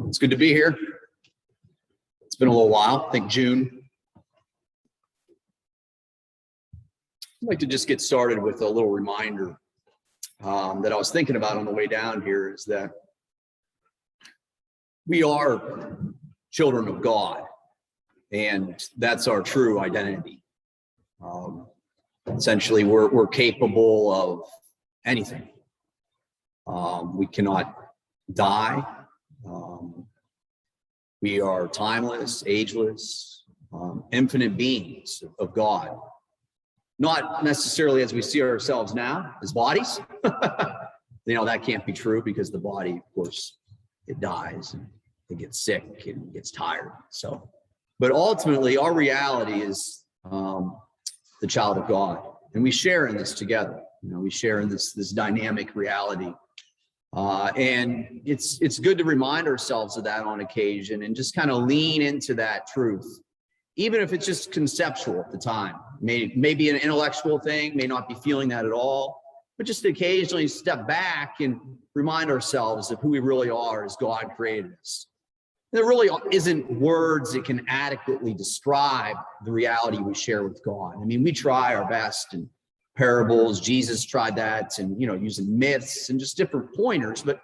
It's good to be here. It's been a little while, I think June. I'd like to just get started with a little reminder that I was thinking about on the way down here, is that we are children of God, and that's our true identity. Essentially, we're capable of anything. We cannot die. We are timeless, ageless, infinite beings of God. Not necessarily as we see ourselves now as bodies. That can't be true, because the body, of course, it dies and it gets sick and gets tired. So, but ultimately our reality is the child of God, and we share in this together. We share in this dynamic reality. And it's good to remind ourselves of that on occasion and just kind of lean into that truth, even if it's just conceptual at the time. Maybe an intellectual thing, may not be feeling that at all, but just occasionally step back and remind ourselves of who we really are as God created us. There really isn't words that can adequately describe the reality we share with God. I mean, we try our best, and parables, Jesus tried that, and using myths and just different pointers, but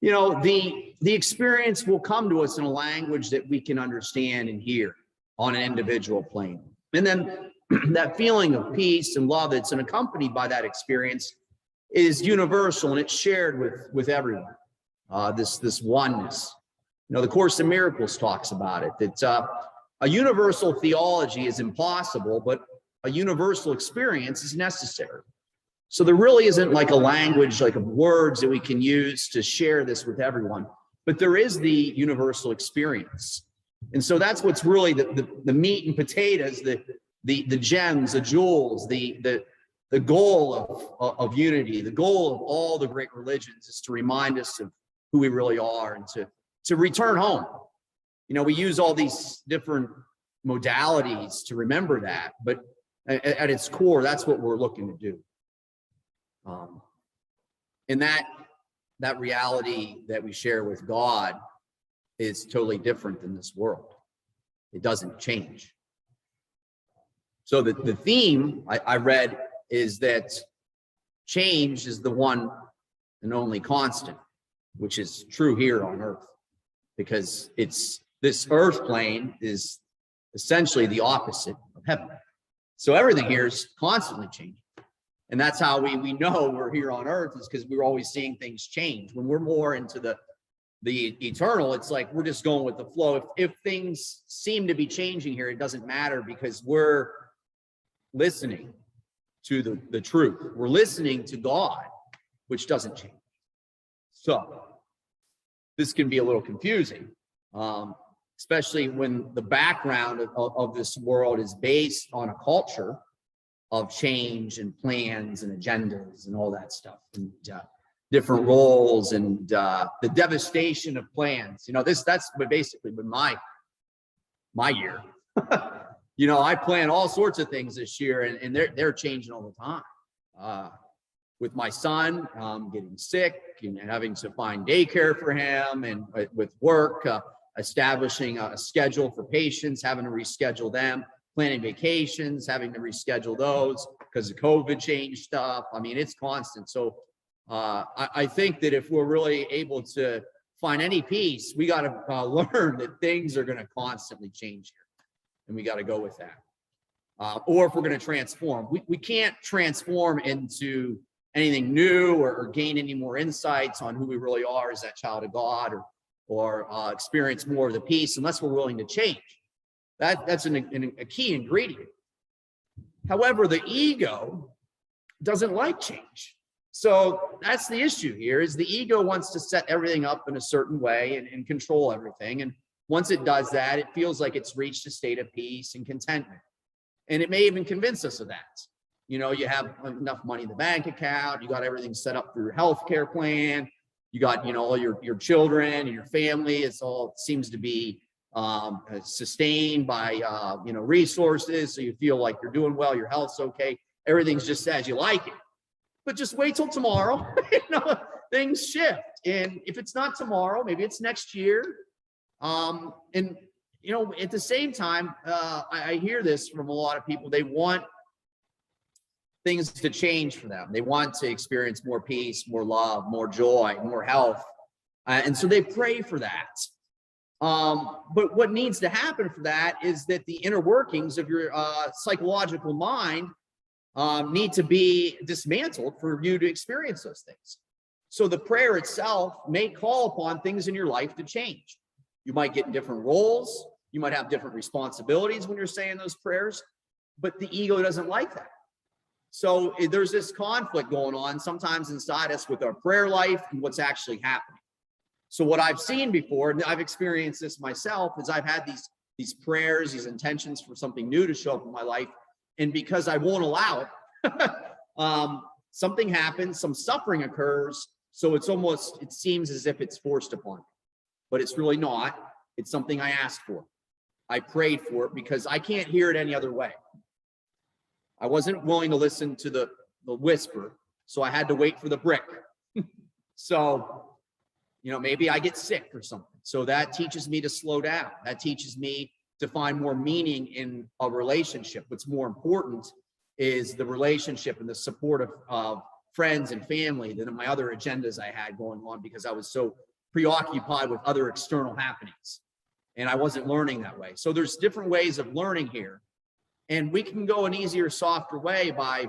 the experience will come to us in a language that we can understand and hear on an individual plane. And then that feeling of peace and love that's accompanied by that experience is universal, and it's shared with everyone. This oneness. The Course in Miracles talks about it, that a universal theology is impossible, but a universal experience is necessary. So there really isn't like a language, like of words that we can use to share this with everyone, but there is the universal experience. And so that's what's really the meat and potatoes, the gems, the jewels, the goal of unity, the goal of all the great religions is to remind us of who we really are, and to return home. We use all these different modalities to remember that, but at its core, that's what we're looking to do. And that reality that we share with God is totally different than this world. It doesn't change. So the theme I read is that change is the one and only constant, which is true here on earth, because this earth plane is essentially the opposite of heaven. So everything here is constantly changing. And that's how we know we're here on earth, is because we're always seeing things change. When we're more into the eternal, it's like we're just going with the flow. If things seem to be changing here, it doesn't matter, because we're listening to the truth. We're listening to God, which doesn't change. So this can be a little confusing, especially when the background of this world is based on a culture of change and plans and agendas and all that stuff, and different roles, and the devastation of plans. That's basically been my year. I plan all sorts of things this year, and they're changing all the time. With my son getting sick and having to find daycare for him, and with work, establishing a schedule for patients, having to reschedule them, planning vacations, having to reschedule those because of COVID change stuff. I mean, it's constant. So I think that if we're really able to find any peace, we got to learn that things are going to constantly change here, and we got to go with that. Or if we're going to transform, we can't transform into anything new or gain any more insights on who we really are as that child of God, or experience more of the peace, unless we're willing to change. That's a key ingredient. However, the ego doesn't like change. So that's the issue here, is the ego wants to set everything up in a certain way and control everything. And once it does that, it feels like it's reached a state of peace and contentment. And it may even convince us of that. You have enough money in the bank account, you got everything set up through your healthcare plan, you got, all your children and your family. It seems to be sustained by, resources. So you feel like you're doing well, your health's okay. Everything's just as you like it. But just wait till tomorrow, things shift. And if it's not tomorrow, maybe it's next year. And at the same time, I hear this from a lot of people. They want things to change for them. They want to experience more peace, more love, more joy, more health. And so they pray for that. But what needs to happen for that is that the inner workings of your psychological mind need to be dismantled for you to experience those things. So the prayer itself may call upon things in your life to change. You might get in different roles. You might have different responsibilities when you're saying those prayers, but the ego doesn't like that. So there's this conflict going on sometimes inside us with our prayer life and what's actually happening. So what I've seen before, and I've experienced this myself, is I've had these prayers, these intentions for something new to show up in my life. And because I won't allow it, something happens, some suffering occurs. So it seems as if it's forced upon me, but it's really not. It's something I asked for. I prayed for it because I can't hear it any other way. I wasn't willing to listen to the whisper, so I had to wait for the brick. So, maybe I get sick or something. So that teaches me to slow down. That teaches me to find more meaning in a relationship. What's more important is the relationship and the support of friends and family than my other agendas I had going on, because I was so preoccupied with other external happenings. And I wasn't learning that way. So there's different ways of learning here. And we can go an easier, softer way by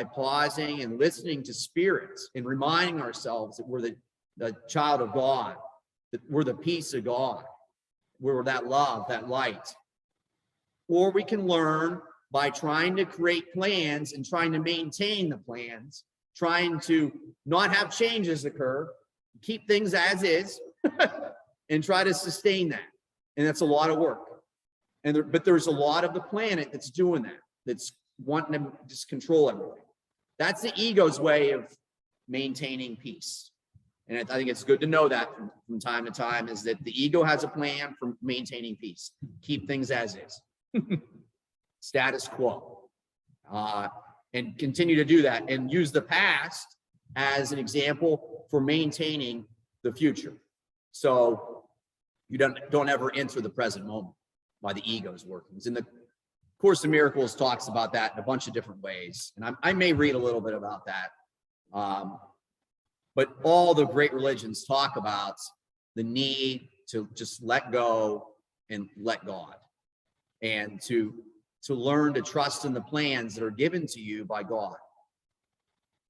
pausing and listening to spirits and reminding ourselves that we're the child of God, that we're the peace of God, we're that love, that light. Or we can learn by trying to create plans and trying to maintain the plans, trying to not have changes occur, keep things as is, and try to sustain that. And that's a lot of work. But there's a lot of the planet that's doing that, that's wanting to just control everything. That's the ego's way of maintaining peace. And I think it's good to know that from time to time, is that the ego has a plan for maintaining peace. Keep things as is. Status quo. And continue to do that and use the past as an example for maintaining the future. So you don't ever enter the present moment by the ego's workings. And the Course in Miracles talks about that in a bunch of different ways. And I may read a little bit about that. But all the great religions talk about the need to just let go and let God, and to learn to trust in the plans that are given to you by God.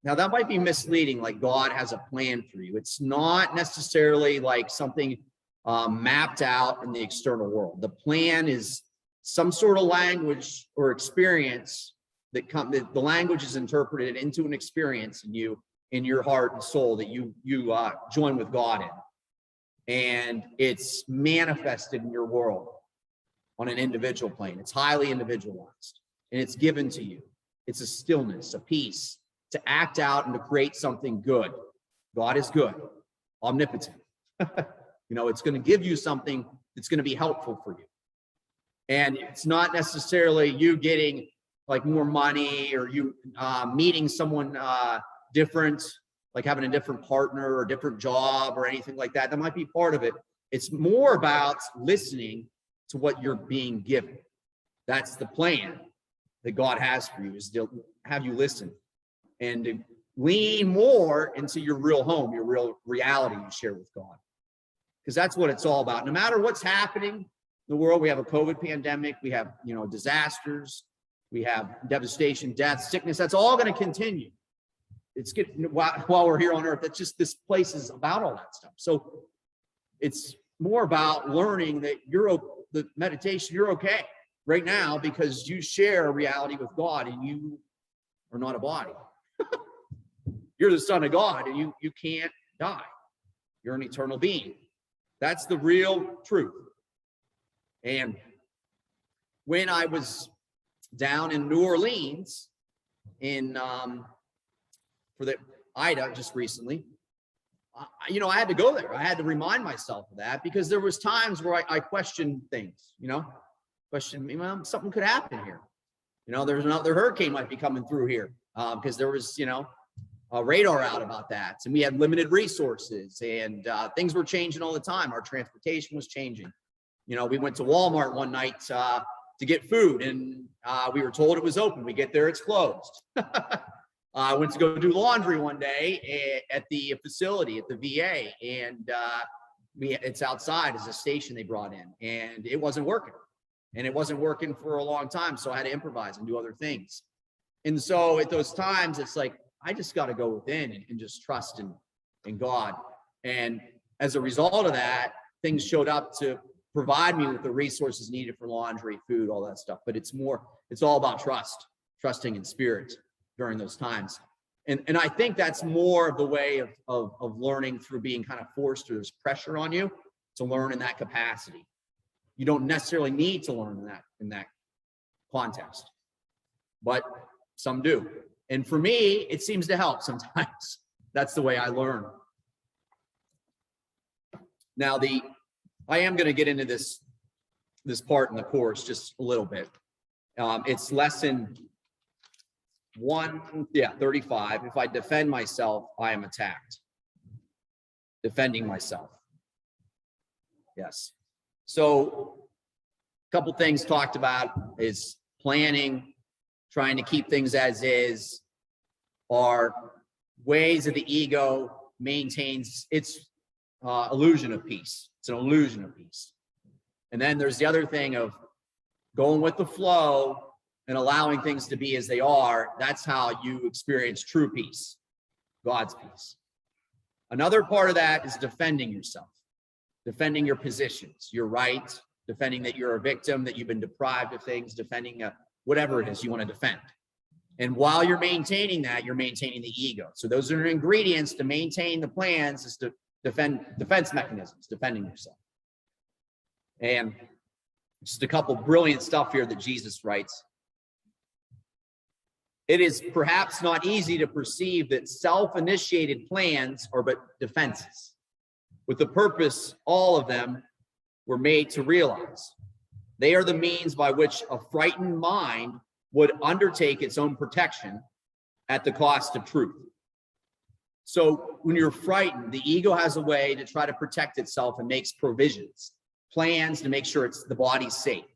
Now, that might be misleading, like God has a plan for you. It's not necessarily like something mapped out in the external world. The plan is some sort of language or experience that the language is interpreted into an experience in your heart and soul that you join with God in. And it's manifested in your world on an individual plane. It's highly individualized, and it's given to you. It's a stillness, a peace, to act out and to create something good. God is good, omnipotent. It's going to give you something that's going to be helpful for you. And it's not necessarily you getting like more money, or you meeting someone different, like having a different partner or a different job or anything like that. That might be part of it. It's more about listening to what you're being given. That's the plan that God has for you, is to have you listen and to lean more into your real home, your real reality you share with God. Because that's what it's all about. No matter what's happening in the world, we have a COVID pandemic, we have, disasters, we have devastation, death, sickness. That's all going to continue. It's good while we're here on earth. That's just, this place is about all that stuff. So it's more about learning that the meditation, you're okay right now because you share a reality with God, and you are not a body. You're the son of God, and you can't die. You're an eternal being. That's the real truth. And when I was down in New Orleans for the Ida just recently, I had to go there. I had to remind myself of that, because there was times where I questioned things, something could happen here. There's another hurricane might be coming through here, because there was, radar out about that. And we had limited resources, and things were changing all the time. Our transportation was changing. You know, we went to Walmart one night to get food, and we were told it was open. We get there, it's closed. I went to go do laundry one day at the facility at the VA, and it's outside as a station they brought in, and it wasn't working. And it wasn't working for a long time, so I had to improvise and do other things. And so at those times, it's like, I just got to go within and just trust in God. And as a result of that, things showed up to provide me with the resources needed for laundry, food, all that stuff. But it's all about trusting in spirit during those times. And I think that's more of the way of learning through being kind of forced, or there's pressure on you to learn in that capacity. You don't necessarily need to learn in that context, but some do. And for me, it seems to help sometimes. That's the way I learn. Now, I am going to get into this part in the course just a little bit. It's lesson 35. If I defend myself, I am attacked. Defending myself. Yes. So a couple things talked about is planning, trying to keep things as is, are ways that the ego maintains its illusion of peace. It's an illusion of peace. And then there's the other thing of going with the flow and allowing things to be as they are. That's how you experience true peace, God's peace. Another part of that is defending yourself, defending your positions, your right, defending that you're a victim, that you've been deprived of things, defending whatever it is you want to defend. And while you're maintaining that, you're maintaining the ego. So those are ingredients to maintain the plans, is to defense mechanisms, defending yourself. And just a couple brilliant stuff here that Jesus writes. It is perhaps not easy to perceive that self-initiated plans are but defenses, with the purpose all of them were made to realize. They are the means by which a frightened mind would undertake its own protection at the cost of truth. So when you're frightened, the ego has a way to try to protect itself and makes provisions, plans to make sure the body's safe.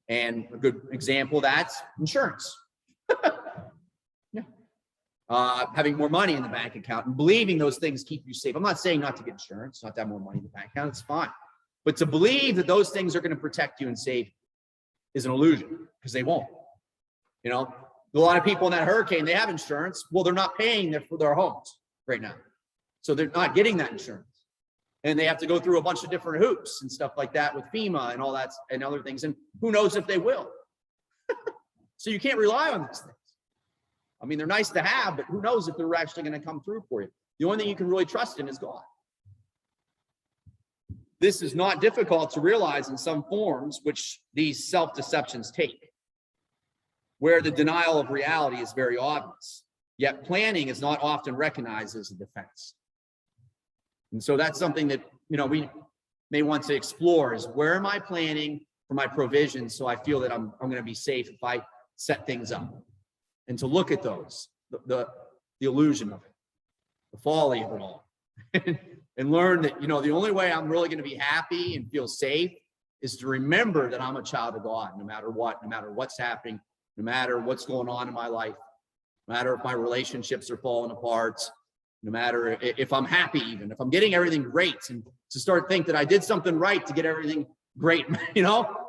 And a good example of that's insurance. Having more money in the bank account and believing those things keep you safe. I'm not saying not to get insurance, not to have more money in the bank account, it's fine. But to believe that those things are going to protect you and save is an illusion, because they won't. You know, a lot of people in that hurricane, they have insurance. Well, they're not paying for their homes right now. So they're not getting that insurance. And they have to go through a bunch of different hoops and stuff like that with FEMA and all that and other things. And who knows if they will. So you can't rely on these things. I mean, they're nice to have, but who knows if they're actually going to come through for you. The only thing you can really trust in is God. This is not difficult to realize in some forms which these self-deceptions take, where the denial of reality is very obvious, yet planning is not often recognized as a defense. And so that's something that, you know, we may want to explore, is where am I planning for my provisions so I feel that I'm going to be safe if I set things up, and to look at those, the illusion of it, the folly of it all, and learn that, you know, the only way I'm really going to be happy and feel safe is to remember that I'm a child of God, no matter what, no matter what's happening, no matter what's going on in my life, no matter if my relationships are falling apart, no matter if I'm happy, even if I'm getting everything great, and to start think that I did something right to get everything great, you know.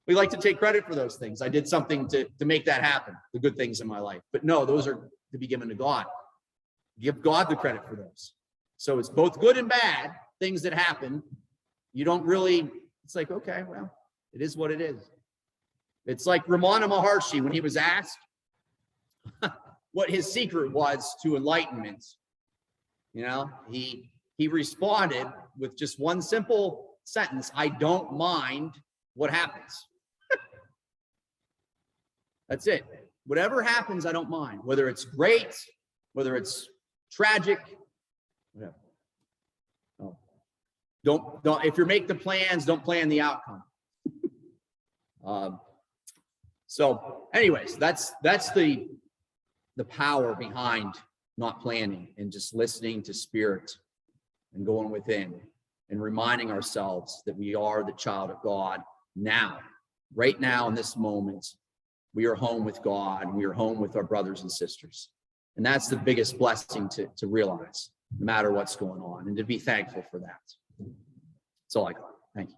We like to take credit for those things. I did something to make that happen, the good things in my life. But no, those are to be given to God. Give God the credit for those. So it's both good and bad things that happen. You don't really, it's like, okay, well, it is what it is. It's like Ramana Maharshi, when he was asked what his secret was to enlightenment. You know, he responded with just one simple sentence: I don't mind what happens. That's it. Whatever happens, I don't mind. Whether it's great, whether it's tragic, whatever. No. Don't. If you make the plans, don't plan the outcome. So, anyways, that's the power behind not planning, and just listening to Spirit and going within and reminding ourselves that we are the child of God now, right now in this moment. We are home with God, and we are home with our brothers and sisters. And that's the biggest blessing to realize, no matter what's going on, and to be thankful for that. That's all I got. Thank you.